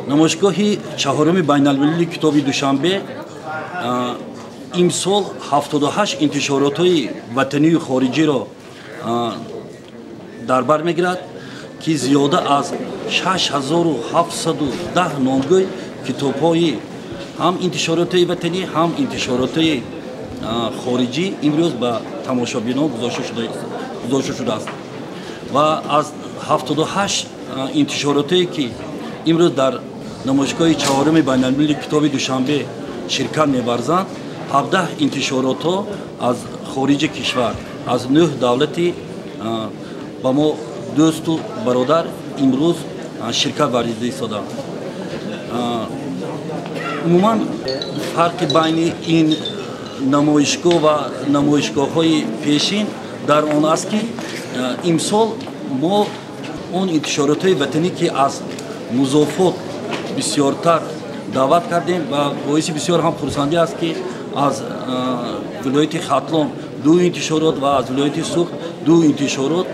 намоишгоҳи чаҳорumi байналмилали китоби душанбе имсол 78 интишоротҳои ватанию хориҷиро дар бар мегирад, ки зиёда аз 6710 номгӯй китобҳои ҳам интишоротҳои ватанӣ, ҳам интишоротҳои хориҷӣ имрӯз ба тамошобинон гузошта шудааст. ва аз 78 интишоротҳое ки имрӯз дар намоишгоҳи чаҳоруми байналмилали китоби душанбе ширкат мебарзанд, 17 интишоротҳо аз хориҷи кишвар, аз 9 давлати ба мо дӯсту бародар имрӯз ширкат варзида истодаанд. умуман фарқи байни ин намоишгоҳ ва намоишгоҳҳои пешин дар он аст, ки имсол мо он интишоротҳои ватанӣ ки аз музофот бисёртар даъват кардем ва боиси бисёр ҳам хурсандӣ аст, ки аз вилояти хатлон 2 интишорот ва аз вилояти суғд 2 интишорот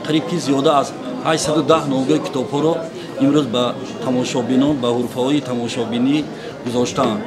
қариб ки зиёда аз 810 номгӯи китобҳоро имрӯз ба тамошобинон, ба ҳурфаҳои тамошобинӣ гузоштаанд.